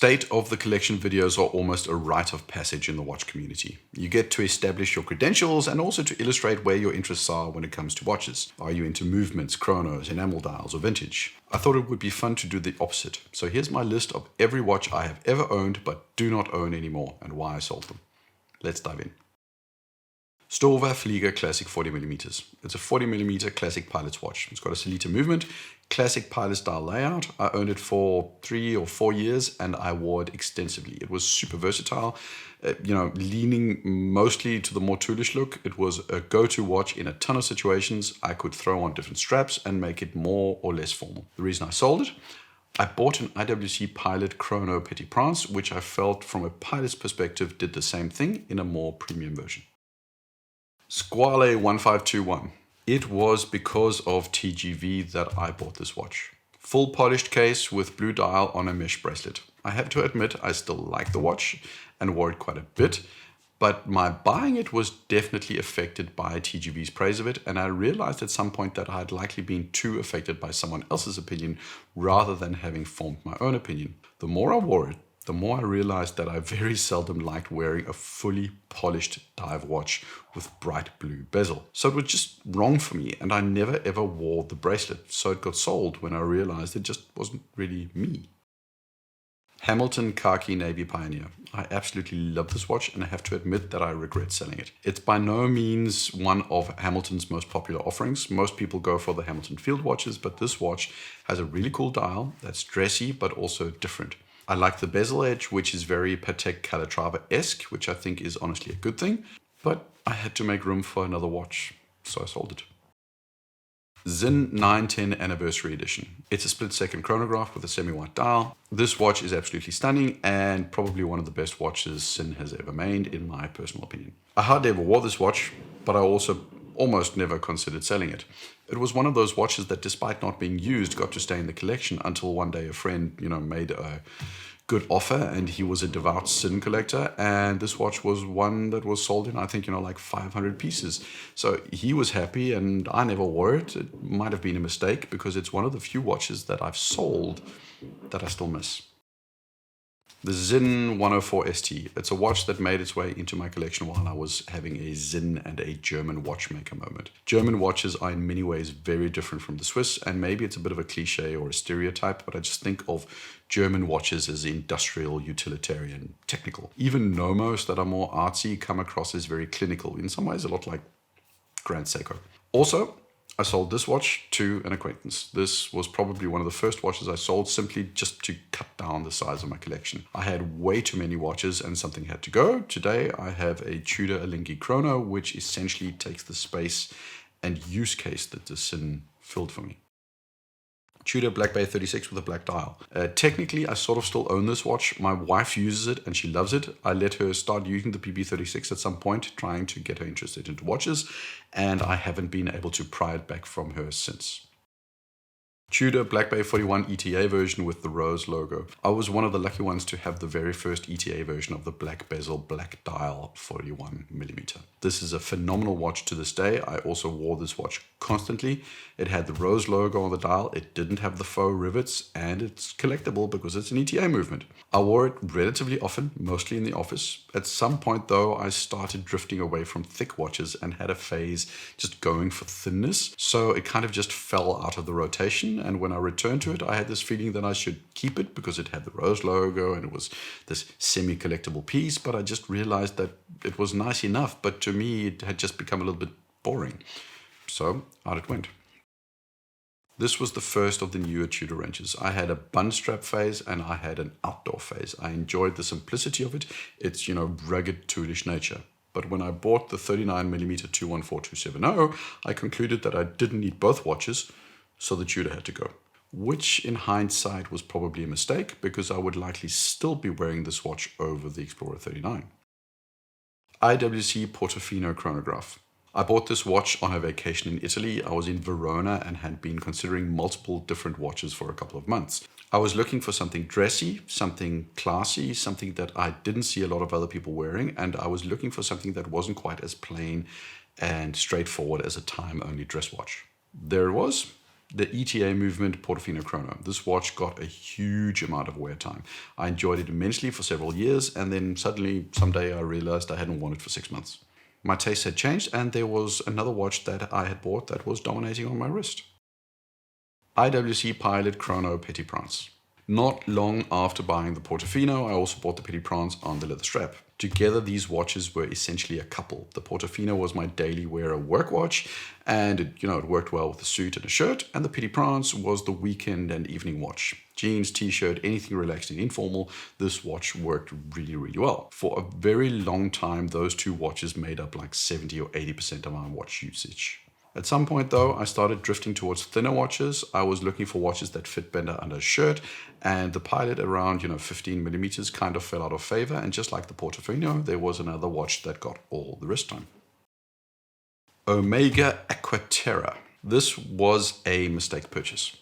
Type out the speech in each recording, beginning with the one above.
State of the collection videos are almost a rite of passage in the watch community. You get to establish your credentials and also to illustrate where your interests are when it comes to watches. Are you into movements, chronos, enamel dials, or vintage? I thought it would be fun to do the opposite. So here's my list of every watch I have ever owned but do not own anymore and why I sold them. Let's dive in. Stowa Flieger Classic 40mm. It's a 40mm classic pilot's watch. It's got a Solita movement, classic pilot style layout. I owned it for 3 or 4 years and I wore it extensively. It was super versatile, leaning mostly to the more toolish look. It was a go-to watch in a ton of situations. I could throw on different straps and make it more or less formal. The reason I sold it, I bought an IWC Pilot Chrono Petit Prince, which I felt from a pilot's perspective did the same thing in a more premium version. Squale 1521. It was because of TGV that I bought this watch. Full polished case with blue dial on a mesh bracelet. I have to admit I still like the watch and wore it quite a bit, but my buying it was definitely affected by TGV's praise of it, and I realized at some point that I had likely been too affected by someone else's opinion rather than having formed my own opinion. The more I wore it, the more I realized that I very seldom liked wearing a fully polished dive watch with bright blue bezel. So it was just wrong for me, and I never ever wore the bracelet, so it got sold when I realized it just wasn't really me. Hamilton Khaki Navy Pioneer. I absolutely love this watch and I have to admit that I regret selling it. It's by no means one of Hamilton's most popular offerings. Most people go for the Hamilton Field watches, but this watch has a really cool dial that's dressy but also different. I like the bezel edge, which is very Patek Calatrava-esque, which I think is honestly a good thing, but I had to make room for another watch, so I sold it. Sinn 910 Anniversary Edition. It's a split-second chronograph with a semi-white dial. This watch is absolutely stunning and probably one of the best watches Sinn has ever made, in my personal opinion. I hardly ever wore this watch, but I also almost never considered selling it. It was one of those watches that, despite not being used, got to stay in the collection until one day a friend, made a good offer, and he was a devout Sinn collector, and this watch was one that was sold in, I think, like 500 pieces. So he was happy and I never wore it. It might have been a mistake because it's one of the few watches that I've sold that I still miss. The Sinn 104 ST. It's a watch that made its way into my collection while I was having a Sinn and a German watchmaker moment. German watches are in many ways very different from the Swiss, and maybe it's a bit of a cliche or a stereotype, but I just think of German watches as industrial, utilitarian, technical. Even Nomos that are more artsy come across as very clinical, in some ways a lot like Grand Seiko. Also, I sold this watch to an acquaintance. This was probably one of the first watches I sold simply just to cut down the size of my collection. I had way too many watches and something had to go. Today I have a Tudor Ranger Chrono, which essentially takes the space and use case that the Sinn filled for me. Tudor Black Bay 36 with a black dial. Technically, I sort of still own this watch. My wife uses it and she loves it. I let her start using the PB36 at some point, trying to get her interested into watches, and I haven't been able to pry it back from her since. Tudor Black Bay 41 ETA version with the rose logo. I was one of the lucky ones to have the very first ETA version of the black bezel, black dial 41mm. This is a phenomenal watch to this day. I also wore this watch constantly. It had the rose logo on the dial, it didn't have the faux rivets, and it's collectible because it's an ETA movement. I wore it relatively often, mostly in the office. At some point though, I started drifting away from thick watches and had a phase just going for thinness, so it kind of just fell out of the rotation. And when I returned to it, I had this feeling that I should keep it because it had the rose logo and it was this semi-collectible piece, but I just realized that it was nice enough, but to me it had just become a little bit boring. So out it went. This was the first of the newer Tudor Rangers. I had a bun strap phase and I had an outdoor phase. I enjoyed the simplicity of it, its rugged toolish nature. But when I bought the 39mm 214270, I concluded that I didn't need both watches, so the Tudor had to go. Which in hindsight was probably a mistake because I would likely still be wearing this watch over the Explorer 39. IWC Portofino chronograph. I bought this watch on a vacation in Italy. I was in Verona and had been considering multiple different watches for a couple of months. I was looking for something dressy, something classy, something that I didn't see a lot of other people wearing, and I was looking for something that wasn't quite as plain and straightforward as a time-only dress watch. There it was. The ETA Movement Portofino Chrono. This watch got a huge amount of wear time. I enjoyed it immensely for several years, and then suddenly, someday I realized I hadn't worn it for 6 months. My taste had changed, and there was another watch that I had bought that was dominating on my wrist. IWC Pilot Chrono Petit Prince. Not long after buying the Portofino, I also bought the Petit Prince on the leather strap. Together, these watches were essentially a couple. The Portofino was my daily wearer work watch, and it worked well with a suit and a shirt, and the Petit Prince was the weekend and evening watch. Jeans, t-shirt, anything relaxed and informal, this watch worked really, really well. For a very long time, those two watches made up like 70 or 80% of my watch usage. At some point though, I started drifting towards thinner watches. I was looking for watches that fit better under a shirt, and the Pilot around 15 millimeters kind of fell out of favor, and just like the Portofino, there was another watch that got all the wrist time. Omega Aqua Terra. This was a mistake purchase.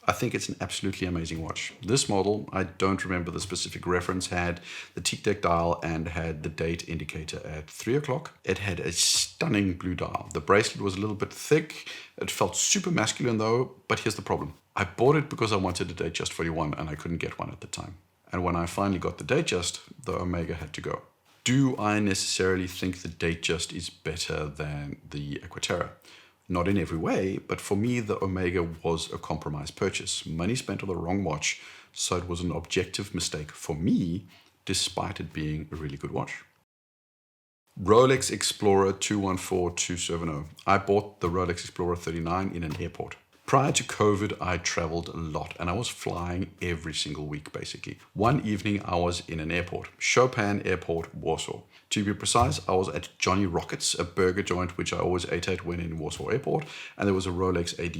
I think it's an absolutely amazing watch. This model, I don't remember the specific reference, had the tic-tac dial and had the date indicator at 3 o'clock. It had a stunning blue dial. The bracelet was a little bit thick. It felt super masculine though, but here's the problem. I bought it because I wanted a Datejust 41 and I couldn't get one at the time. And when I finally got the Datejust, the Omega had to go. Do I necessarily think the Datejust is better than the Aqua Terra? Not in every way, but for me, the Omega was a compromise purchase. Money spent on the wrong watch, so it was an objective mistake for me, despite it being a really good watch. Rolex Explorer 214270. I bought the Rolex Explorer 39 in an airport. Prior to COVID, I traveled a lot and I was flying every single week, basically. One evening, I was in an airport, Chopin Airport, Warsaw. To be precise, I was at Johnny Rockets, a burger joint which I always ate at when in Warsaw Airport, and there was a Rolex AD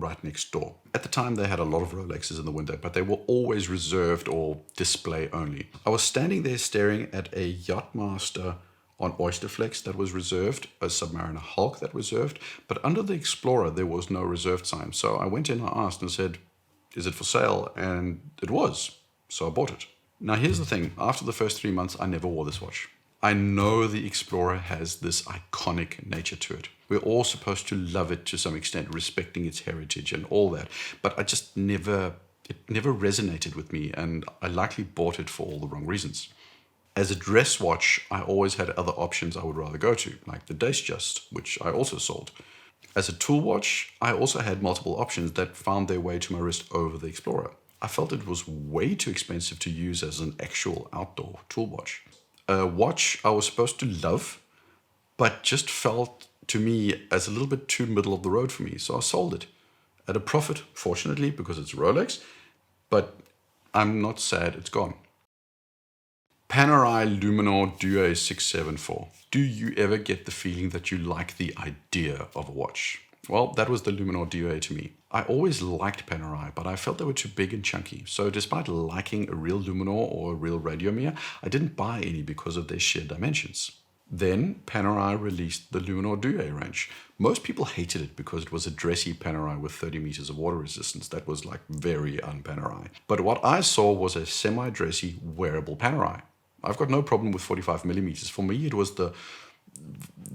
right next door. At the time, they had a lot of Rolexes in the window, but they were always reserved or display only. I was standing there staring at a Yachtmaster on Oysterflex that was reserved, a Submariner Hulk that was reserved, but under the Explorer there was no reserved sign. So I went in and asked and said, is it for sale? And it was, so I bought it. Now here's the thing, after the first 3 months I never wore this watch. I know the Explorer has this iconic nature to it. We're all supposed to love it to some extent, respecting its heritage and all that, but it never resonated with me, and I likely bought it for all the wrong reasons. As a dress watch, I always had other options I would rather go to, like the Datejust, which I also sold. As a tool watch, I also had multiple options that found their way to my wrist over the Explorer. I felt it was way too expensive to use as an actual outdoor tool watch. A watch I was supposed to love, but just felt to me as a little bit too middle of the road for me, so I sold it. At a profit, fortunately, because it's Rolex, but I'm not sad it's gone. Panerai Luminor Due 674. Do you ever get the feeling that you like the idea of a watch? Well, that was the Luminor Due to me. I always liked Panerai, but I felt they were too big and chunky. So despite liking a real Luminor or a real Radiomir, I didn't buy any because of their sheer dimensions. Then Panerai released the Luminor Due range. Most people hated it because it was a dressy Panerai with 30 meters of water resistance. That was like very un-Panerai. But what I saw was a semi-dressy wearable Panerai. I've got no problem with 45 millimeters. For me, it was the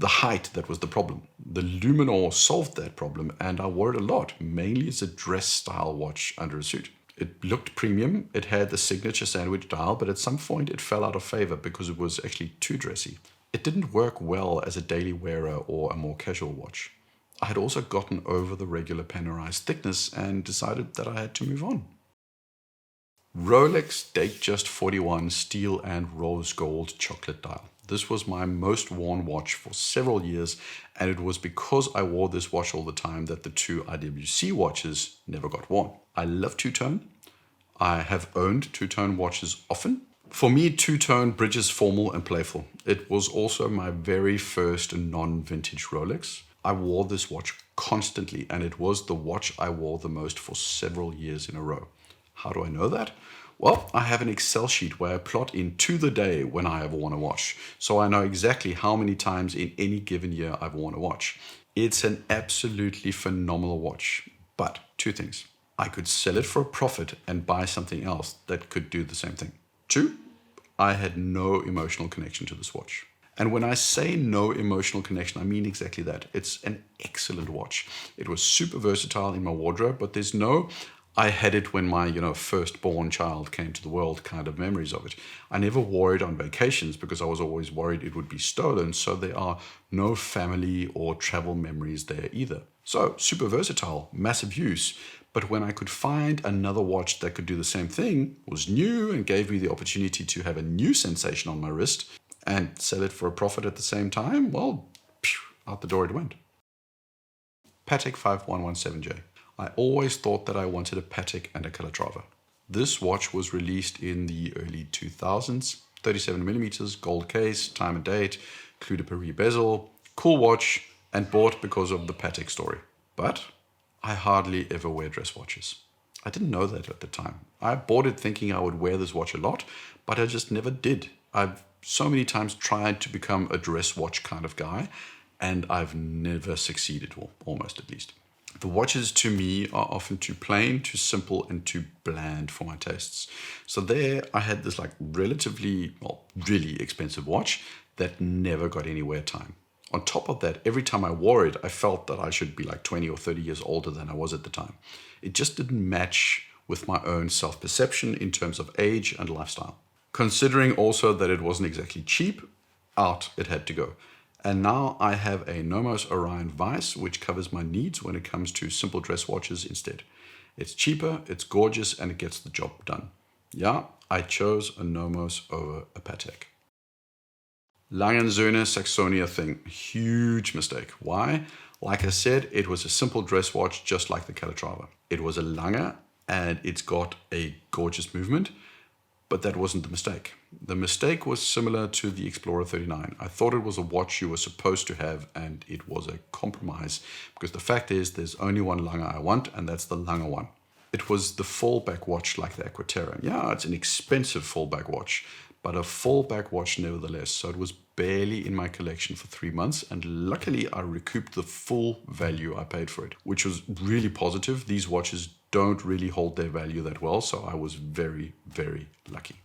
height that was the problem. The Luminor solved that problem, and I wore it a lot, mainly as a dress style watch under a suit. It looked premium. It had the signature sandwich dial, but at some point it fell out of favor because it was actually too dressy. It didn't work well as a daily wearer or a more casual watch. I had also gotten over the regular Panerai's thickness and decided that I had to move on. Rolex Datejust 41 steel and rose gold chocolate dial. This was my most worn watch for several years, and it was because I wore this watch all the time that the two IWC watches never got worn. I love two-tone. I have owned two-tone watches often. For me, two-tone bridges formal and playful. It was also my very first non-vintage Rolex. I wore this watch constantly, and it was the watch I wore the most for several years in a row. How do I know that? Well, I have an Excel sheet where I plot in to the day when I have worn a watch, so I know exactly how many times in any given year I've worn a watch. It's an absolutely phenomenal watch, but two things. I could sell it for a profit and buy something else that could do the same thing. Two, I had no emotional connection to this watch. And when I say no emotional connection, I mean exactly that. It's an excellent watch. It was super versatile in my wardrobe, but there's no I had it when my, firstborn child came to the world kind of memories of it. I never wore it on vacations because I was always worried it would be stolen, so there are no family or travel memories there either. So, super versatile, massive use, but when I could find another watch that could do the same thing, was new and gave me the opportunity to have a new sensation on my wrist and sell it for a profit at the same time, well, out the door it went. Patek 5117J. I always thought that I wanted a Patek and a Calatrava. This watch was released in the early 2000s, 37mm, gold case, time and date, Clou de Paris bezel, cool watch, and bought because of the Patek story. But I hardly ever wear dress watches. I didn't know that at the time. I bought it thinking I would wear this watch a lot, but I just never did. I've so many times tried to become a dress watch kind of guy, and I've never succeeded, or almost at least. The watches to me are often too plain, too simple, and too bland for my tastes. So there I had this relatively, really expensive watch that never got any wear time. On top of that, every time I wore it, I felt that I should be 20 or 30 years older than I was at the time. It just didn't match with my own self-perception in terms of age and lifestyle. Considering also that it wasn't exactly cheap, out it had to go. And now I have a Nomos Orion Vice, which covers my needs when it comes to simple dress watches instead. It's cheaper, it's gorgeous, and it gets the job done. Yeah, I chose a Nomos over a Patek. Lange & Söhne Saxonia thing. Huge mistake. Why? Like I said, it was a simple dress watch just like the Calatrava. It was a Lange and it's got a gorgeous movement, but that wasn't the mistake. The mistake was similar to the Explorer 39. I thought it was a watch you were supposed to have, and it was a compromise, because the fact is there's only one Lange I want, and that's the Lange one. It was the fallback watch like the Aqua Terra. Yeah, it's an expensive fallback watch, but a fallback watch nevertheless. So it was barely in my collection for 3 months, and luckily I recouped the full value I paid for it, which was really positive. These watches don't really hold their value that well, so I was very, very lucky.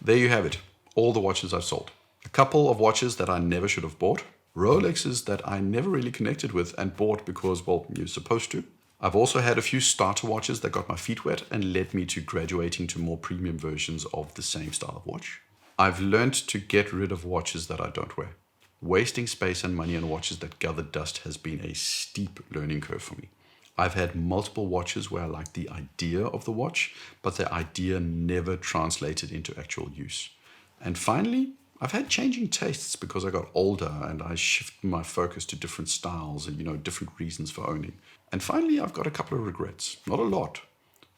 There you have it, all the watches I've sold. A couple of watches that I never should have bought, Rolexes that I never really connected with and bought because, you're supposed to. I've also had a few starter watches that got my feet wet and led me to graduating to more premium versions of the same style of watch. I've learned to get rid of watches that I don't wear. Wasting space and money on watches that gather dust has been a steep learning curve for me. I've had multiple watches where I liked the idea of the watch, but the idea never translated into actual use. And finally, I've had changing tastes because I got older and I shifted my focus to different styles and, different reasons for owning. And finally, I've got a couple of regrets. Not a lot,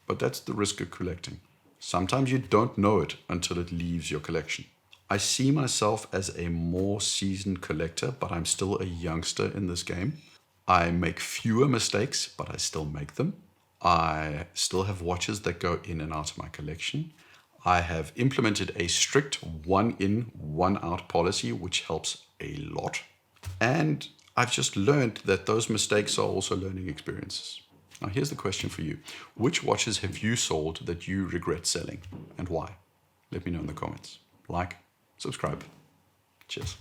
but that's the risk of collecting. Sometimes you don't know it until it leaves your collection. I see myself as a more seasoned collector, but I'm still a youngster in this game. I make fewer mistakes, but I still make them. I still have watches that go in and out of my collection. I have implemented a strict one in, one out policy, which helps a lot. And I've just learned that those mistakes are also learning experiences. Now here's the question for you. Which watches have you sold that you regret selling and why? Let me know in the comments. Like, subscribe. Cheers.